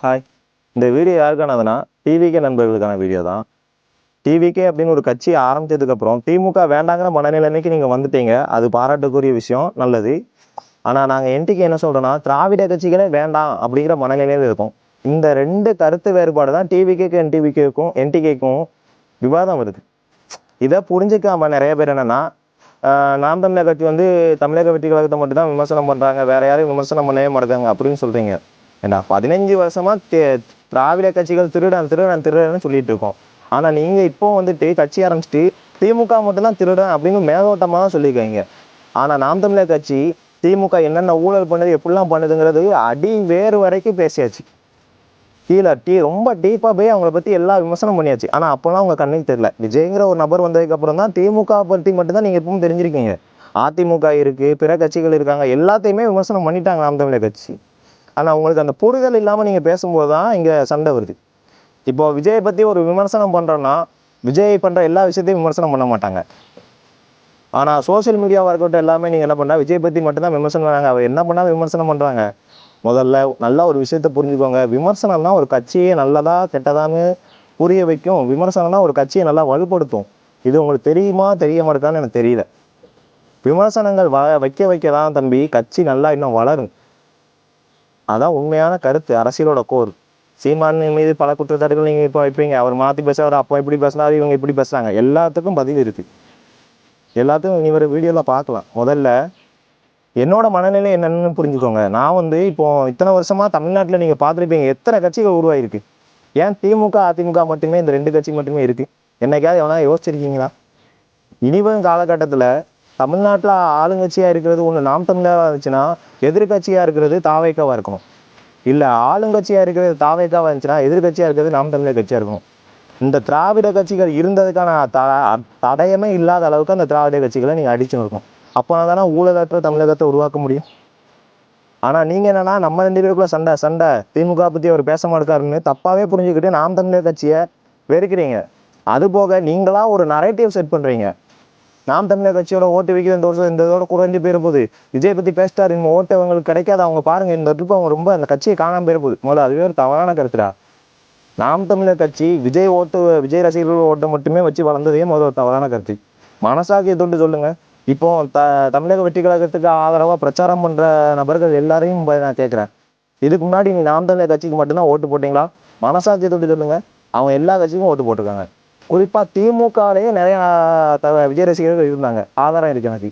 Hi. இந்த video யாருக்கானதுன்னா, TVK நண்பர்களுக்கான video தான். TVK அப்படின்னு ஒரு கட்சி ஆரம்பிச்சதுக்கப்புறம், திமுக வேண்டாங்கிற மனநிலைமைக்கு நீங்க வந்துட்டீங்க. அது பாராட்டுக்குரிய விஷயம், நல்லது. ஆனா நாங்க என்டிகே என்ன சொல்றோம்னா, திராவிட கட்சிகளே வேண்டாம் அப்படிங்கிற மனநிலையில இருக்கோம். இந்த 2 கருத்து வேறுபாடு தான் டிவிகேக்கும், என்டிகேக்கும் விவாதம் வருது. இதை புரிஞ்சுக்காம நிறைய பேர் என்னன்னா, நாம் தமிழர் கட்சி வந்து தமிழக வெற்றி கழகத்தை மட்டும் தான் விமர்சனம் பண்றாங்க, வேற யாரையும் விமர்சனம் பண்ணவே மாட்டாங்க அப்படின்னு சொல்றீங்க. ஏண்டா 15 வருஷமா திராவிட கட்சிகள் திருடன் திருடன் திருடன்னு சொல்லிட்டு இருக்கோம். ஆனா நீங்க இப்போ வந்துட்டு கட்சி ஆரம்பிச்சுட்டு திமுக மட்டும்தான் திருடன் அப்படின்னு மேலோட்டமா தான் சொல்லியிருக்கீங்க. ஆனா நாம் தமிழர் கட்சி திமுக என்னென்ன ஊழல் பண்ணுது, எப்படிலாம் பண்ணுதுங்கிறது அடி வேறு வரைக்கும் பேசியாச்சு. கீழே ரொம்ப டீப்பா போய் அவங்கள பத்தி எல்லா விமர்சனம் பண்ணியாச்சு. ஆனா அப்பெல்லாம் உங்க கண்ணுக்கு தெரியல. விஜய்ங்கிற ஒரு நபர் வந்ததுக்கு அப்புறம் தான் திமுக பத்தி மட்டும்தான் நீங்க எப்பவும் தெரிஞ்சிருக்கீங்க. அதிமுக இருக்கு, பிற கட்சிகள் இருக்காங்க, எல்லாத்தையுமே விமர்சனம் பண்ணிட்டாங்க நாம் தமிழர் கட்சி. ஆனா உங்களுக்கு அந்த புரிதல் இல்லாம நீங்க பேசும்போது தான் இங்க சண்டை வருது. இப்போ விஜயை பத்தி ஒரு விமர்சனம் பண்றோம்னா, விஜய் பண்ற எல்லா விஷயத்தையும் விமர்சனம் பண்ண மாட்டாங்க. ஆனா சோசியல் மீடியாவா இருக்கட்டும், எல்லாமே நீங்க என்ன பண்ணா விஜய் பத்தி மட்டும்தான் விமர்சனம் பண்ணாங்க. அவர் என்ன பண்ணாலும் விமர்சனம் பண்றாங்க. முதல்ல நல்லா ஒரு விஷயத்த புரிஞ்சுக்கோங்க. விமர்சனம்னா ஒரு கட்சியை நல்லதா கெட்டதான்னு புரிய வைக்கும். விமர்சனம்னா ஒரு கட்சியை நல்லா வலுப்படுத்தும். இது உங்களுக்கு தெரியுமா தெரிய மாட்டேதான்னு எனக்கு தெரியல. விமர்சனங்கள் வைக்க வைக்கதான் தம்பி கட்சி நல்லா இன்னும் வளரும். அதான் உண்மையான கருத்து, அரசியலோட கோர். சீமான் மீது பல குற்றச்சாட்டுகள் நீங்க இப்போ வைப்பீங்க. அவர் மாத்தி பேசுறாரு, அப்போ இப்படி பேசினாரு, இவங்க இப்படி பேசுறாங்க. எல்லாத்துக்கும் பதில் இருக்கு. எல்லாத்துக்கும் இவர் வீடியோல பார்க்கலாம். முதல்ல என்னோட மனநிலை என்னன்னு புரிஞ்சுக்கோங்க. நான் வந்து இப்போ இத்தனை வருஷமா தமிழ்நாட்டில் நீங்க பார்த்துருப்பீங்க எத்தனை கட்சிகள் உருவாயிருக்கு. ஏன் திமுக அதிமுக மட்டுமே இந்த 2 கட்சி மட்டுமே இருக்கு? என்னைக்காவது எவனா யோசிச்சிருக்கீங்களா? இனிவரும் காலகட்டத்தில் தமிழ்நாட்டில் ஆளுங்கட்சியா இருக்கிறது ஒன்று நாம் தமிழராக இருந்துச்சுன்னா, எதிர்கட்சியா இருக்கிறது தாவேக்காவா இருக்கணும். இல்லை ஆளுங்கட்சியா இருக்கிறது தாவேக்காவா இருந்துச்சுன்னா, எதிர்கட்சியா இருக்கிறது நாம் தமிழர் கட்சியா இருக்கணும். இந்த திராவிட கட்சிகள் இருந்ததுக்கான தடயமே இல்லாத அளவுக்கு அந்த திராவிட கட்சிகளை நீங்க அடிச்சு நிற்கும். அப்போ தானே ஊழலற்ற தமிழகத்தை உருவாக்க முடியும். ஆனா நீங்க என்னன்னா நம்ம 2 பேருக்குள்ள சண்டை சண்டை திமுக பத்தி அவர் பேச மாட்டாருன்னு தப்பாவே புரிஞ்சுக்கிட்டு நாம் தமிழர் கட்சியை வெறுக்கிறீங்க. அது போக நீங்களா ஒரு நரேட்டிவ் செட் பண்றீங்க. நாம் தமிழர் கட்சியோட ஓட்டு வைக்கிற இந்த வருஷம் இந்த இதோட குறைஞ்சு போயிட போகுது. விஜய் பத்தி பேசிட்டாரு, இந்த ஓட்டு அவங்களுக்கு கிடைக்காது, அவங்க பாருங்க இந்த ட்ரிப் அவங்க ரொம்ப அந்த கட்சியை காணாம போயிட போகுது. முதல்ல அதுவே ஒரு தவறான கருத்துடா. நாம் தமிழர் கட்சி விஜய் ரசிகர்கள் ஓட்டை மட்டுமே வச்சு வளர்ந்ததே முதல் ஒரு தவறான கருத்து. மனசாட்சியை தொட்டு சொல்லுங்க. இப்போ தமிழக வெற்றி கழகத்துக்கு ஆதரவா பிரச்சாரம் பண்ற நபர்கள் எல்லாரையும் நான் கேட்கிறேன், இதுக்கு முன்னாடி நீ நாம் தமிழர் கட்சிக்கு மட்டும்தான் ஓட்டு போட்டீங்களா? மனசாட்சியை தொட்டு சொல்லுங்க. அவங்க எல்லா கட்சிக்கும் ஓட்டு போட்டிருக்காங்க. குறிப்பா திமுகலேயே நிறைய விஜய் ரசிகர்கள் இருந்தாங்க, ஆதாரம் இருக்கு எனக்கு.